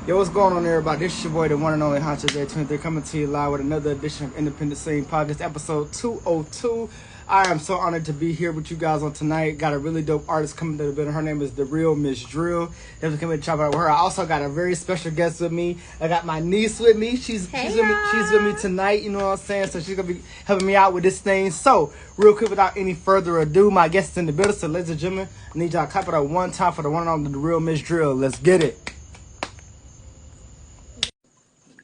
Yo, what's going on, everybody? This is your boy, the one and only Honcho J23, coming to you live with another edition of Independent Scene Podcast, episode 202. I am so honored to be here with you guys on tonight. Got a really dope artist coming to the building. Her name is TheeRealMzDrill. Definitely coming to chat about her. I also got a very special guest with me. I got my niece with me. She's with me tonight. You know what I'm saying? So she's gonna be helping me out with this thing. So real quick, without any further ado, my guest is in the building. So ladies and gentlemen, I need y'all to clap it up one time for the one and only TheeRealMzDrill. Let's get it.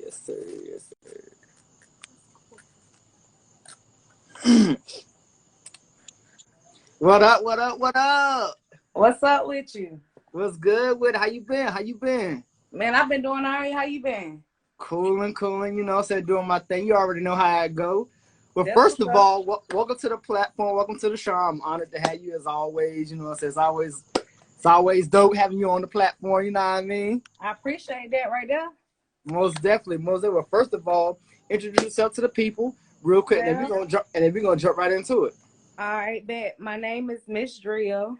Yes, sir. Yes, sir. What up? What up? What up? What's up with you? What's good with it? How you been? How you been? Man, I've been doing all right. How you been? Cooling, cooling. You know, said doing my thing. You already know how I go. Well, That's first what's of up. all, welcome to the platform. Welcome to the show. I'm honored to have you as always. You know, it's always dope having you on the platform. You know what I mean? I appreciate that right there. Most definitely, most definitely. Well, first of all, introduce yourself to the people real quick, and Well, then we're gonna jump right into it. all right, bet. My name is Miss Drill.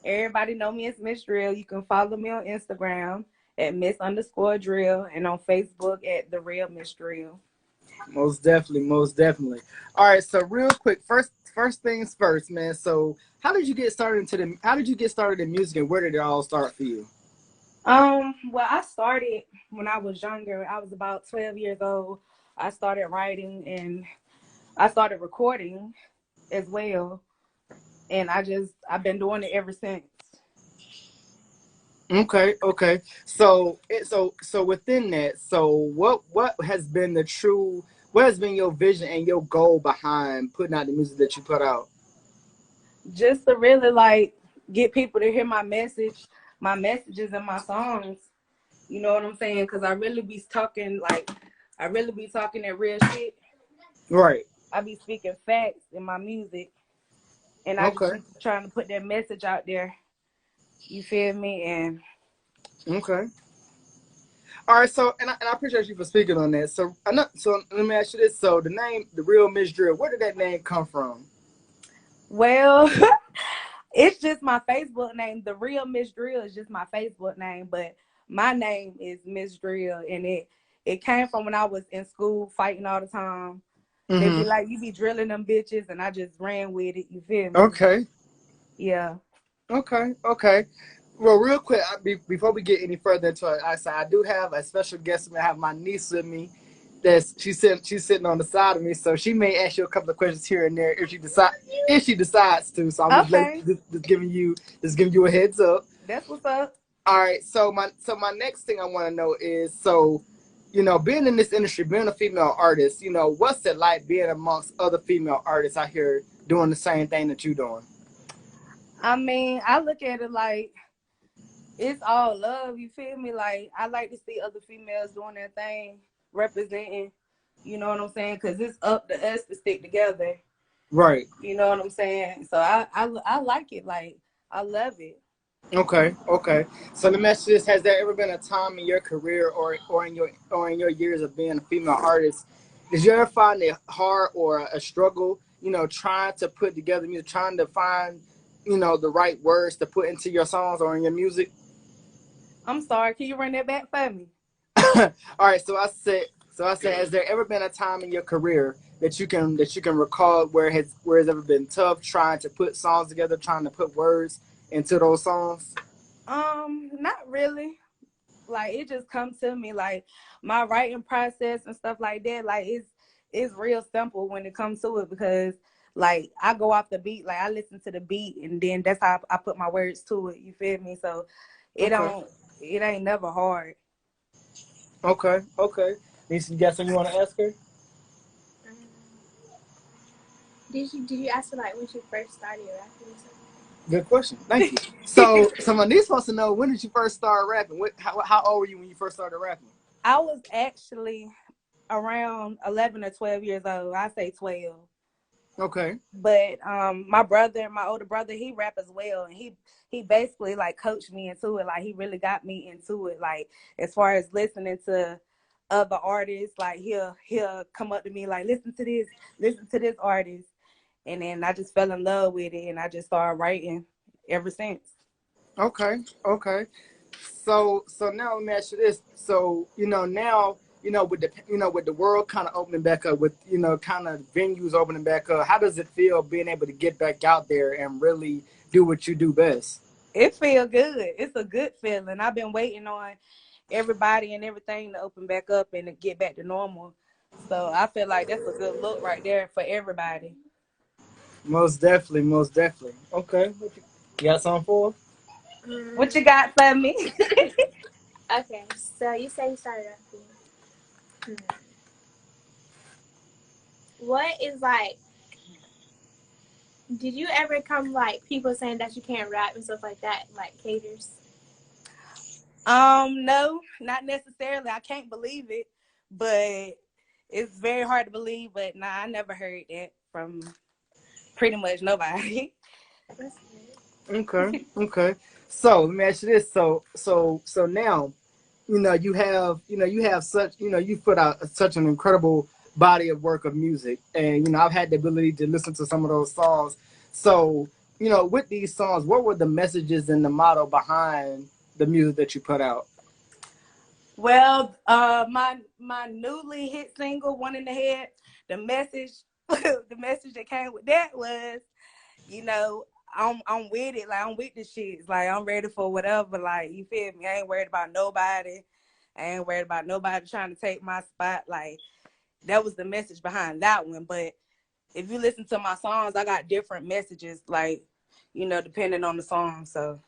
Everybody know me as Miss Drill. You can follow me on Instagram at Miss_Drill and on Facebook at TheeRealMzDrill. Most definitely, most definitely. All right, so real quick, first things first, man. So how did you get started in music, and where did it all start for you? Well, I started when I was younger. I was about 12 years old. I started writing and I started recording as well. And I've been doing it ever since. Okay, okay. So within that, so what has been what has been your vision and your goal behind putting out the music that you put out? Just to really like get people to hear my messages and my songs. You know what I'm saying? Because I really be talking that real shit. Right. I be speaking facts in my music, and I just Okay. be trying to put that message out there. You feel me? And Okay. All right. So I appreciate you for speaking on that. So let me ask you this. So the name, the real Miss Drill, where did that name come from? well, it's just my Facebook name. The real Miss Drill is just my Facebook name, but my name is Miss Drill, and it came from when I was in school fighting all the time. They be Mm-hmm. like, you be drilling them bitches, and I just ran with it. You feel me? Okay. Yeah. Okay. Okay. Well, real quick, before we get any further into it, I do have a special guest. I have my niece with me. She's sitting on the side of me, so she may ask you a couple of questions here and there if she decides to. So I'm Okay. just giving you a heads up. That's what's up. All right. So my next thing I want to know is, being in this industry, being a female artist, what's it like being amongst other female artists out here doing the same thing that you're doing? I mean, I look at it like it's all love. You feel me? Like, I like to see other females doing their thing, representing. You know what I'm saying? Because it's up to us to stick together. Right. You know what I'm saying? So I like it. Like, I love it. Okay, okay. So the message is: has there ever been a time in your career or in your years of being a female artist, did you ever find it hard or a struggle? Trying to put together music, trying to find, the right words to put into your songs or in your music. I'm sorry. Can you run that back for me? All right. So I said, has there ever been a time in your career that you can recall where it's ever been tough trying to put songs together, trying to put words into those songs? Not really. Like, it just comes to me, like, my writing process and stuff like that. Like, it's real simple when it comes to it, because like I go off the beat, like I listen to the beat, and then that's how I put my words to it. You feel me? So it Okay. don't it ain't never hard. Okay, okay. Lisa, you got something you want to ask her? Um, did you ask her like when she first started rapping or something? Good question. Thank you. So my niece wants to know, when did you first start rapping? How old were you when you first started rapping? I was actually around 11 or 12 years old. I say 12. Okay. But my older brother, he rap as well, and he basically like coached me into it. Like, he really got me into it. Like, as far as listening to other artists, like he'll come up to me like, listen to this artist, and then I just fell in love with it, and I just started writing ever since. Okay. Okay. So now let me ask you this. So now with the world kind of opening back up, with kind of venues opening back up, how does it feel being able to get back out there and really do what you do best? It feel good. It's a good feeling. I've been waiting on everybody and everything to open back up and to get back to normal. So I feel like that's a good look right there for everybody. Most definitely, most definitely. Okay, you got something for? What you Mm, got for me? okay, so you say you started rapping. Hmm. What is like? Did you ever come like people saying that you can't rap and stuff like that, like caters? No, not necessarily. I can't believe it, but it's very hard to believe. But nah, I never heard that from pretty much nobody. That's good. Okay, okay. So let me ask you this. So now, you have such, you put out such an incredible body of work of music, and I've had the ability to listen to some of those songs. So, with these songs, what were the messages and the motto behind the music that you put out? Well, my newly hit single, "One in the Head," the message, the message that came with that was, you know, I'm with it. Like I'm with the shit. Like I'm ready for whatever. Like you feel me? I ain't worried about nobody. I ain't worried about nobody trying to take my spot. Like that was the message behind that one. But if you listen to my songs, I got different messages. Like depending on the song. So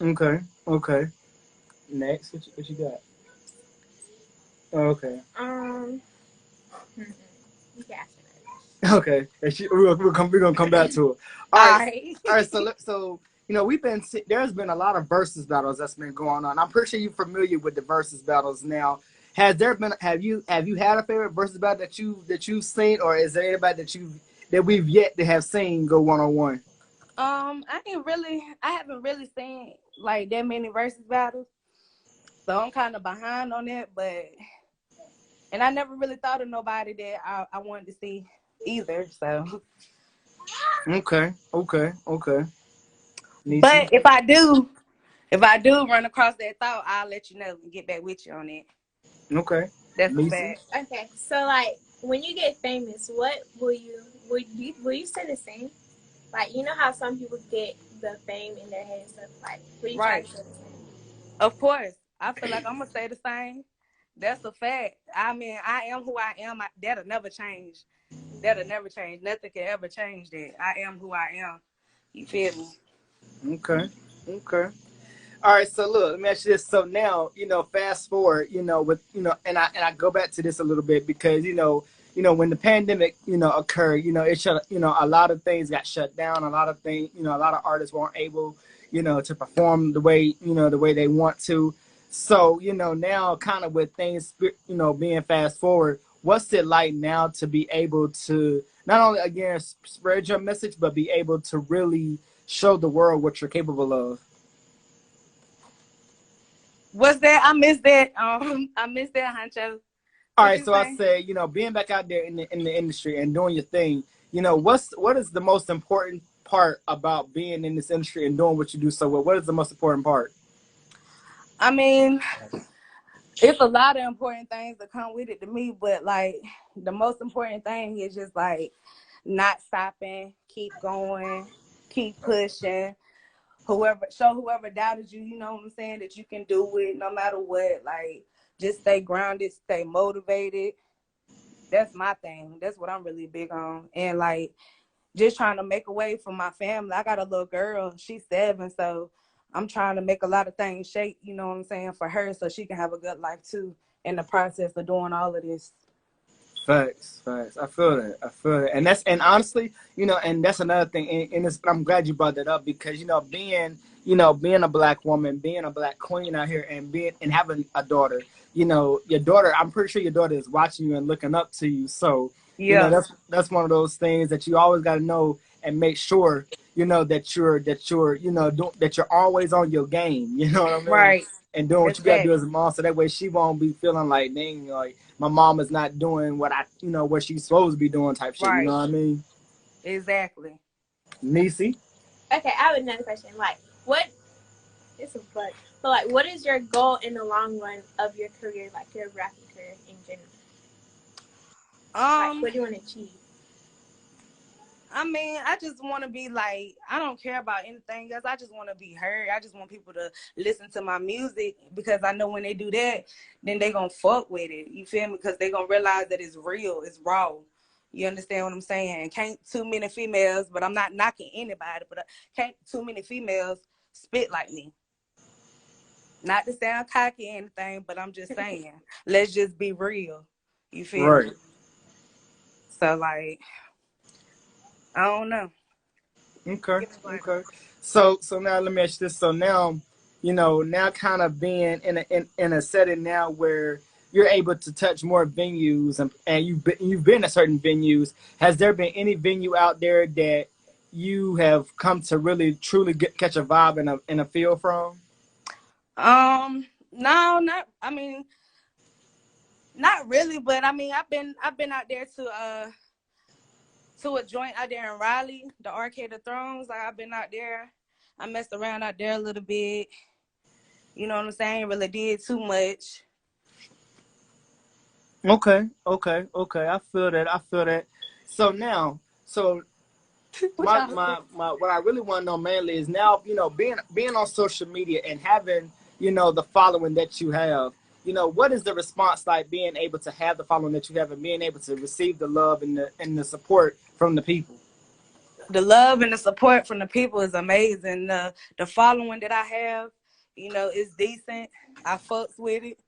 Okay, okay. Next, what you got? Oh, okay. Mm-mm. You can ask me another Okay, and we're gonna come back to it. All right, I all right. So there's been a lot of versus battles that's been going on. I'm pretty sure you're familiar with the versus battles now. Has there been have you had a favorite versus battle that you've seen, or is there anybody that we've yet to have seen go 1-on-1? I haven't really seen like that many versus battles. So I'm kind of behind on it, but and I never really thought of nobody that I wanted to see either. So, Okay, okay, okay. Nisi. but if I do run across that thought, I'll let you know and get back with you on it. Okay, That's a Nisi. fact. question. Okay, so like when you get famous, what will you say the same? Like you know how some people get the fame in their head and stuff. Like will you try to Right. say the same? Of course. I feel like I'm gonna say the same. That's a fact. I mean, I am who I am. That'll never change. That'll never change. Nothing can ever change that. I am who I am. You feel me? Okay, okay. All right, so look, let me ask you this. So now, fast forward, with and I go back to this a little bit because when the pandemic, occurred, it shut, a lot of things got shut down. A lot of things, a lot of artists weren't able, to perform the way they want to. So, now kind of with things, being fast forward, what's it like now to be able to not only again spread your message, but be able to really show the world what you're capable of? What's that? I missed that. I missed that, Huncho. All What right, you so I say? say, being back out there in the industry and doing your thing, what is the most important part about being in this industry and doing what you do so well? What is the most important part? I mean, it's a lot of important things that come with it to me, but like the most important thing is just like not stopping, keep going, keep pushing. Whoever doubted you, you know what I'm saying, that you can do it no matter what. Like just stay grounded, stay motivated. That's my thing. That's what I'm really big on. And like just trying to make a way for my family. I got a little girl, she's 7, so I'm trying to make a lot of things shake, you know what I'm saying, for her so she can have a good life too in the process of doing all of this. Facts, facts. I feel that. I feel that, and honestly, and that's another thing. And I'm glad you brought that up because being a black woman, being a black queen out here, and being and having a daughter, your daughter. I'm pretty sure your daughter is watching you and looking up to you. So, Yeah, that's one of those things that you always got to know and make sure that you're always on your game. You know what I mean? right. And doing what you got to do as a Exactly. mom, so that way she won't be feeling like, dang, like my mom is not doing what she's supposed to be doing type shit. You know Right. what I mean? Exactly. Nisi. Okay, I have another question. Like what It's a but. But like, what is your goal in the long run of your career, like your rapping career in general? Like, what do you want to achieve? I mean, I just want to be like, I don't care about anything else. I just want to be heard. I just want people to listen to my music because I know when they do that, then they going to fuck with it. You feel me? Because they going to realize that it's real, it's raw. You understand what I'm saying? Can't too many females, but I'm not knocking anybody, but can't too many females spit like me. Not to sound cocky or anything, but I'm just saying, let's just be real. You feel me? Right. So, like, I don't know. Okay. Give me one. Okay. So now let me ask you this. So now, now kind of being in a setting now where you're able to touch more venues and you've been at certain venues. Has there been any venue out there that you have come to really truly catch a vibe and a feel from? No, not. I mean, not really, but I mean, I've been out there to a joint out there in Raleigh, the Arcade of Thrones. Like I've been out there. I messed around out there a little bit. You know what I'm saying? Really did too much. Okay. Okay. Okay. I feel that. I feel that. So now, so What y'all say? my what I really want to know mainly is now being on social media and having the following that you have. What is the response like being able to have the following that you have and being able to receive the love and the support from the people? The love and the support from the people is amazing. The following that I have, is decent. I fucks with it,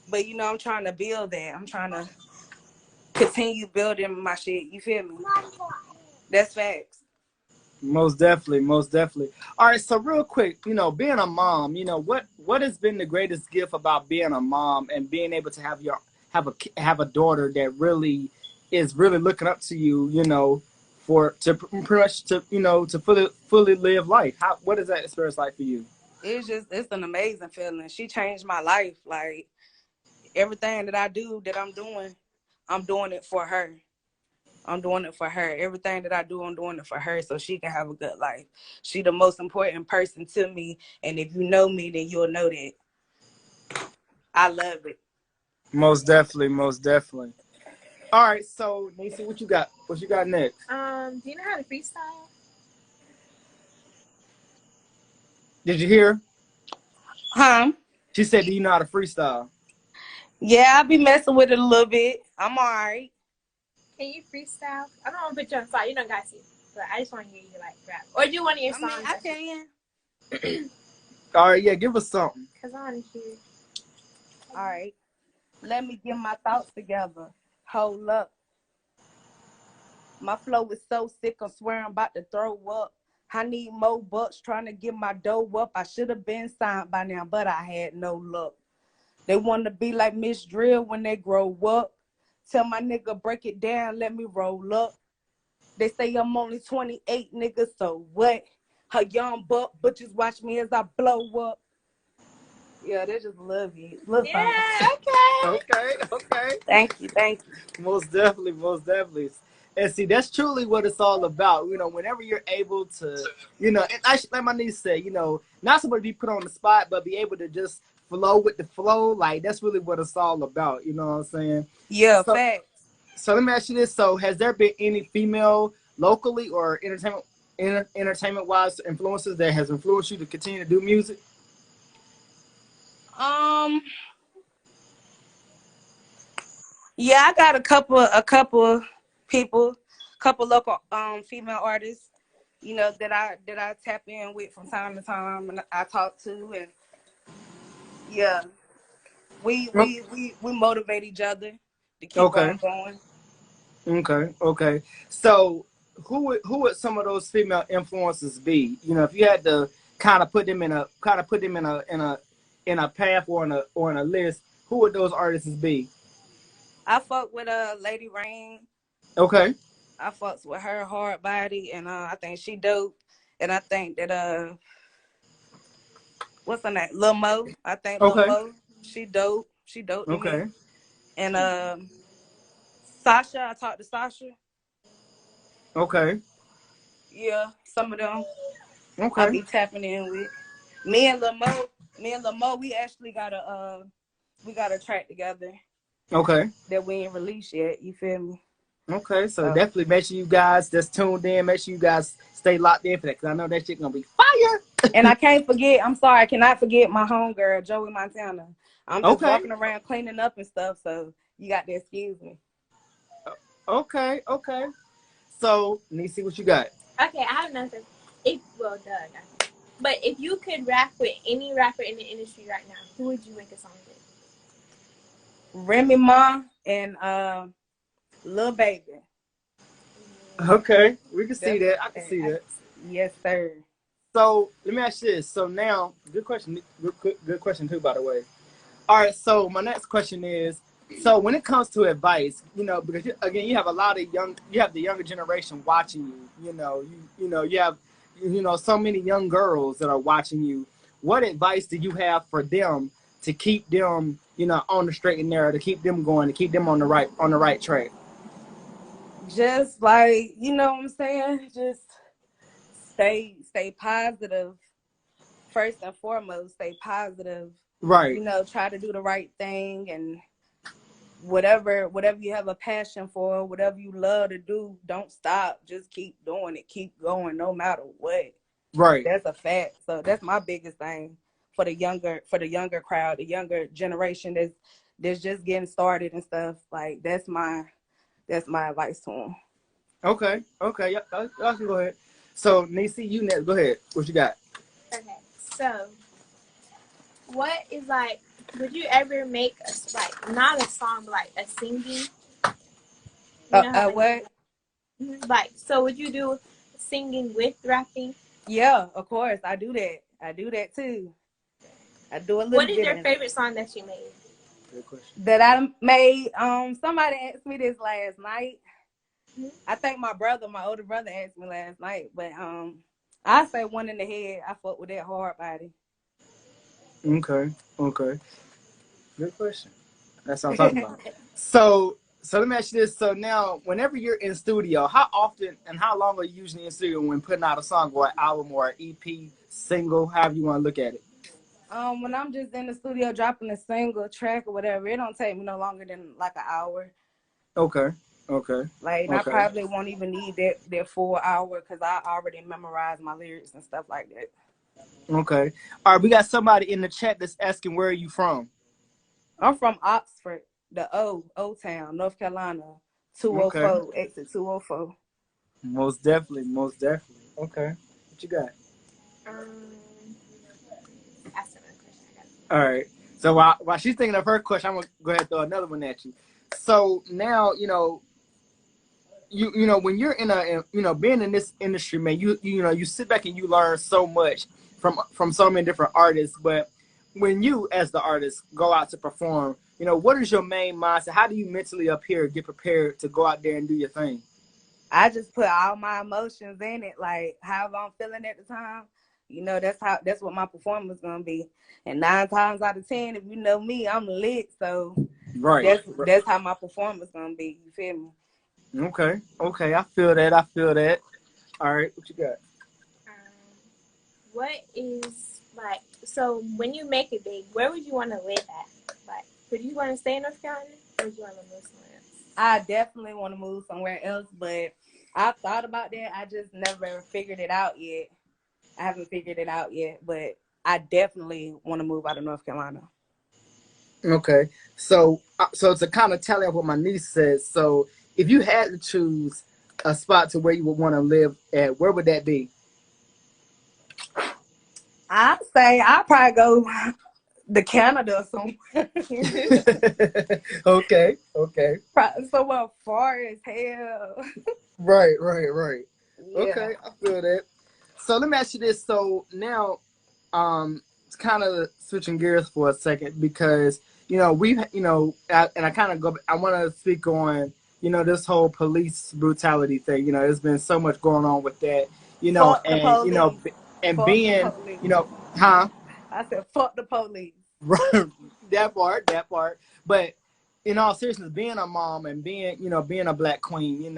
but I'm trying to build that. I'm trying to continue building my shit. You feel me? That's facts. Most definitely, most definitely. All right, so real quick, being a mom, what has been the greatest gift about being a mom and being able to have a daughter that really is really looking up to you, for to pretty much to fully live life. What is that experience like for you? It's an amazing feeling. She changed my life. Like everything that I do, that I'm doing it for her. I'm doing it for her. Everything that I do, I'm doing it for her so she can have a good life. She the most important person to me. And if you know me, then you'll know that I love it. Most definitely, most definitely. All right, so Nisi, what you got? What you got next? Do you know how to freestyle? Did you hear? Huh? She said, "Do you know how to freestyle?" Yeah, I be messing with it a little bit. I'm all right. Can you freestyle? I don't want to put you on fire. You don't got to. But I just want to hear you like rap. Or do one of your I mean, songs. I can. All right, yeah, give us something. Because I want to hear. All right. Let me get my thoughts together. Hold up. My flow is so sick, I'm swearing I'm about to throw up. I need more bucks trying to get my dough up. I should have been signed by now, but I had no luck. They want to be like Miss Drill when they grow up. Tell my nigga, break it down, let me roll up. They say I'm only 28, nigga, so what? A young buck, but just watch me as I blow up. Yeah, they just love you. Love Yeah, something. okay. Okay, okay. Thank you, thank you. Most definitely, most definitely. And see, that's truly what it's all about. Whenever you're able to, and I should, like my niece said, not somebody be put on the spot, but be able to just flow with the flow. Like that's really what it's all about. You know what I'm saying? Yeah, So, facts. so let me ask you this: so, has there been any female locally or entertainment wise influences that has influenced you to continue to do music? Um, yeah, I got a couple people, couple local female artists, that I tap in with from time to time, and I talk to, and yeah, we motivate each other to keep Okay. on going. Okay, okay. So, who would some of those female influences be? If you had to kind of put them in a path or in a list, who would those artists be? I fuck with Lady Rain. Okay, I fucks with her hard body, and I think she dope, and I think that what's her name, Lil Mo. I think Lil okay, Mo, she dope. She dope to me, okay, and Sasha. I talked to Sasha. okay, Yeah, some of them I okay. be tapping in with. Me and Lamo, we actually got a track together. Okay. That we ain't released yet. You feel me? Okay, so definitely make sure you guys that's tuned in. Make sure you guys stay locked in for that because I know that shit gonna be fire. And I can't forget. I'm sorry, I cannot forget my homegirl, Joey Montana. I'm just Okay. walking around cleaning up and stuff, so you got to excuse me. Okay. So, Niecy, what you got? Okay, I have nothing. Doug. But if you could rap with any rapper in the industry right now, who would you make a song with? Remy Ma and Lil Baby. Okay, we can see that. I can see that. Yes, sir. So let me ask you this. So now, good question. Good question too, by the way. All right. So my next question is: so when it comes to advice, because again, you have a lot of you have the younger generation watching you. You have, so many young girls that are watching you. What advice do you have for them to keep them, on the straight and narrow, to keep them going, to keep them on the right track? Just like, you know what I'm saying? Just stay positive. First and foremost, stay positive. Right. Try to do the right thing, and whatever you have a passion for, whatever you love to do, don't stop. Just keep doing it. Keep going no matter what. Right. That's a fact. So that's my biggest thing for the younger crowd, the younger generation that's just getting started and stuff. Like that's my advice to them. Okay. Y'all can go ahead. So, Niecy, you next. Go ahead. What you got? Okay. So, what is like? Would you ever make not a song, but like a singing? What? Like, so would you do singing with rapping? Yeah, of course. I do that. I do that too. I do a little bit. What is your favorite song that you made? Good question. That I made. Somebody asked me this last night. Mm-hmm. I think my older brother asked me last night, but I say One in the Head. I fuck with that hard body. Okay. Good question. That's what I'm talking about. So let me ask you this. So now, whenever you're in studio, how often and how long are you usually in studio when putting out a song or an album or an EP, single, however you want to look at it? When I'm just in the studio dropping a single track or whatever, it don't take me no longer than like an hour. Okay. Like, I probably won't even need that full hour because I already memorized my lyrics and stuff like that. Okay. All right, we got somebody in the chat that's asking, where are you from? I'm from Oxford, the O Town, North Carolina, 204, exit 204. Most definitely. Okay. What you got? Ask another question. All right. So while she's thinking of her question, I'm gonna go ahead and throw another one at you. So now, when you're being in this industry, man, you sit back and you learn so much from so many different artists. But when you, as the artist, go out to perform, what is your main mindset? How do you mentally get prepared to go out there and do your thing? I just put all my emotions in it, like however I'm feeling at the time. That's what my performance is gonna be. And 9 times out of 10, if you know me, I'm lit. So that's how my performance is gonna be. You feel me? Okay. I feel that. All right, what you got? What is so when you make it big, where would you want to live at? Like, would you want to stay in North Carolina, or would you want to move somewhere else? I definitely want to move somewhere else, but I've thought about that. I just never figured it out yet. I haven't figured it out yet, but I definitely want to move out of North Carolina. Okay, so to kind of tally up what my niece says, so if you had to choose a spot to where you would want to live at, where would that be? I'd say I'd probably go to Canada or somewhere. Okay. Somewhere far as hell. Right. Yeah. Okay, I feel that. So let me ask you this. So now, it's kind of switching gears for a second because I kind of go. I want to speak on this whole police brutality thing. There's been so much going on with that. And being huh? I said fuck the police. that part. But in all seriousness, being a mom and being a black queen,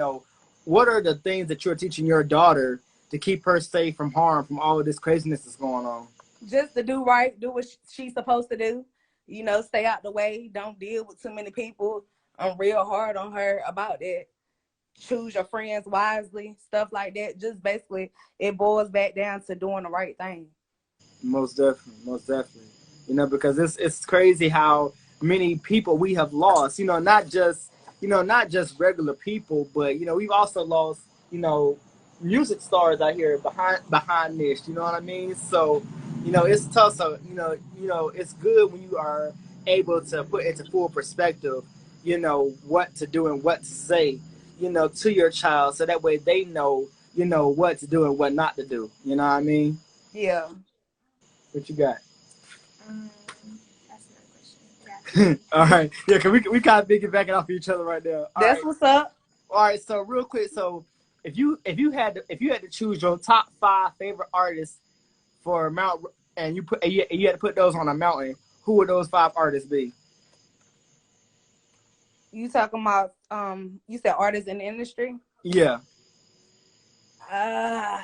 what are the things that you're teaching your daughter to keep her safe from harm, from all of this craziness that's going on? just to do right, do what she's supposed to do. You know, stay out the way. Don't deal with too many people. I'm real hard on her about that. Choose your friends wisely, stuff like that. Just basically, it boils back down to doing the right thing. Most definitely, most definitely. You know, because it's crazy how many people we have lost. You know, not just regular people, but we've also lost music stars out here behind this. You know what I mean? So it's tough. So it's good when you are able to put into full perspective. What to do and what to say. To your child, so that way they know what to do and what not to do. You know what I mean? Yeah. What you got? That's another question. Yeah. All right. Yeah, cause we kind of piggybacking off each other right now. All That's right. what's up. All right. So real quick, so if you had to choose your top 5 favorite artists for Mount, and you had to put those on a mountain, who would those 5 artists be? You talking about you said artists in the industry? Yeah. Uh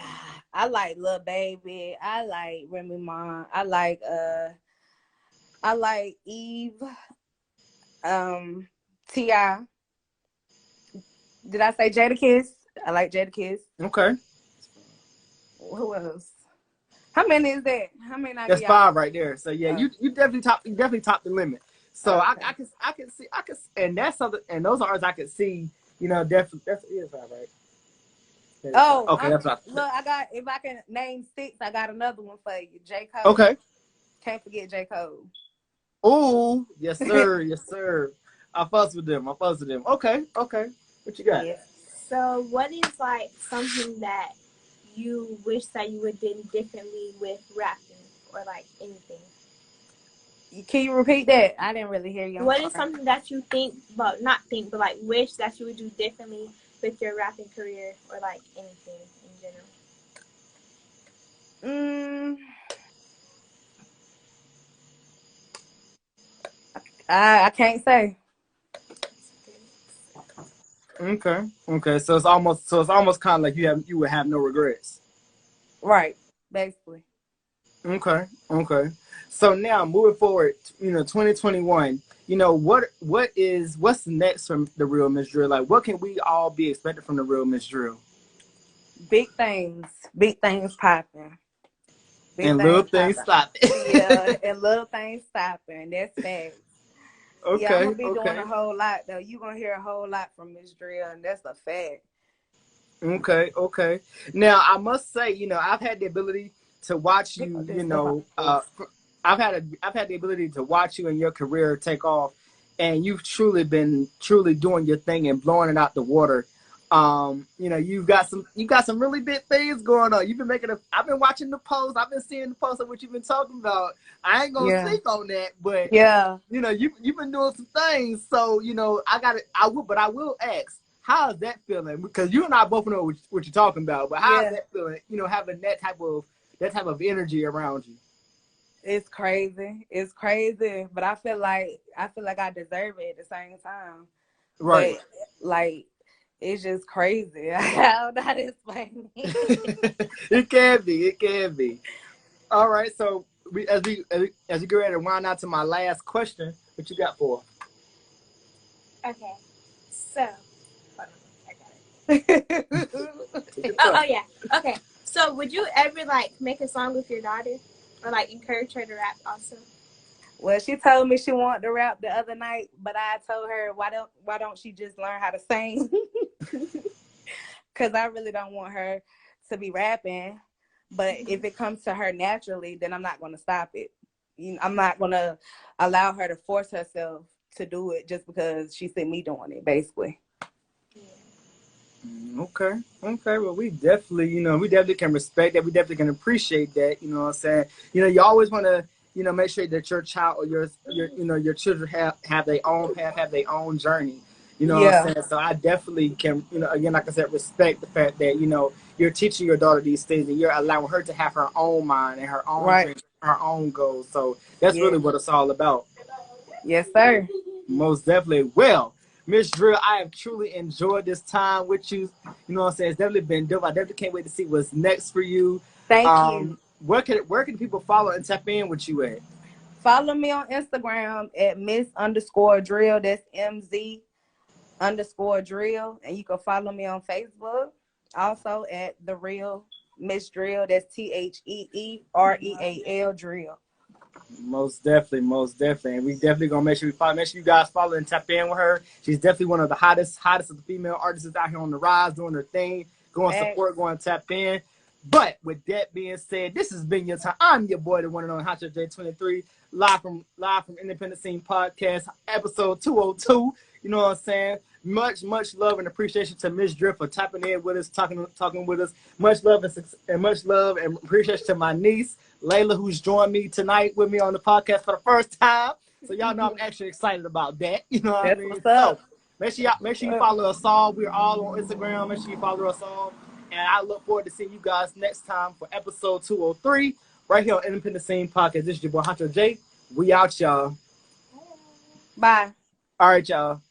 I like Lil Baby. I like Remy Ma. I like Eve. T.I. Did I say Jadakiss? I like Jadakiss. Okay. Who else? How many is that? How many I That's get 5 y'all? right there. So yeah, you definitely top the limit. So Okay. I can see and that's something, and those artists I could see. Definitely that's is 5, right? Oh, Okay, that's right. look, I got, if I can name 6, I got another one for you. J. Cole. Okay. Can't forget J. Cole. Oh, yes, sir. Yes, sir. I fuss with them. Okay, okay. What you got? Yeah. So, what is like something that you wish that you would done differently with rapping or like anything? Can you repeat that? I didn't really hear you. I'm What is sorry. something that you think, but not think, but like wish that you would do differently with your rapping career or like anything in general? Mm, I can't say. Okay, okay. So it's almost kind of like you would have no regrets. Right. Basically. Okay, okay. So now moving forward, 2021. What's next from the real Miss Drill? Like, what can we all be expected from the real Miss Drill? Big things. Big things popping. Big And little things things popping. stop. Yeah, and little things stopping. That's facts. Yeah, I'm Okay, gonna be doing okay. a whole lot though. You're gonna hear a whole lot from Miss Drill, and that's a fact. Okay, okay. Now I must say, I've had the ability to watch Pick you. up this stuff out the books. I've had the ability to watch you and your career take off, and you've truly been truly doing your thing and blowing it out the water. You got some really big things going on. You've been I've been watching the posts. I've been seeing the posts of what you've been talking about. I ain't gonna Yeah. sleep on that, but Yeah. you've been doing some things. So I will ask, how is that feeling? Because you and I both know what you're talking about. But how is Yeah. that feeling? Having that type of energy around you. It's crazy. It's crazy. But I feel like I deserve it at the same time. Right. But like it's just crazy. I don't know how to explain it. It can be. It can be. All right. So as we get ready to wind out to my last question, what you got for? Okay. So, hold on, I got it. Take your Oh time. yeah. Okay. So, would you ever like make a song with your daughter, or like encourage her to rap also? Well, she told me she wanted to rap the other night, but I told her why don't she just learn how to sing? Because I really don't want her to be rapping. But if it comes to her naturally, then I'm not going to stop it. I'm not going to allow her to force herself to do it just because she see me doing it, basically. Okay. Okay. Well, we definitely can respect that. We definitely can appreciate that. You know what I'm saying? You always want to, make sure that your child or your children have their own path, have their own journey. You know what I'm Yeah, saying? So I definitely can, again, like I said, respect the fact that, you're teaching your daughter these things and you're allowing her to have her own mind and her own right. dreams, her own goals. So that's Yeah. really what it's all about. Yes, sir. Most definitely. Well, Miss Drill, I have truly enjoyed this time with you. You know what I'm saying? It's definitely been dope. I definitely can't wait to see what's next for you. Thank you. where can people follow and tap in with you at? Follow me on Instagram at Miss_Drill. That's MZ_Drill. And you can follow me on Facebook also at TheeRealMzDrill. That's TheeReal Drill. Most definitely. And we definitely gonna make sure you guys follow and tap in with her. She's definitely one of the hottest of the female artists out here on the rise, doing her thing. Go and support, go and tap in. But with that being said, this has been your time. I'm your boy, the one and only Hot J23, live from Independent Scene Podcast, episode 202. You know what I'm saying? Much love and appreciation to Miss Drift for tapping in with us, talking with us. Much love and appreciation to my niece Leylah, who's joined me tonight with me on the podcast for the first time. So y'all know I'm actually excited about that. You know what I mean? So make sure you follow us all. We're all on Instagram. Make sure you follow us all. And I look forward to seeing you guys next time for episode 203 right here on Independent Scene Podcast. This is your boy Hunter J. We out, y'all. Bye. All right, y'all.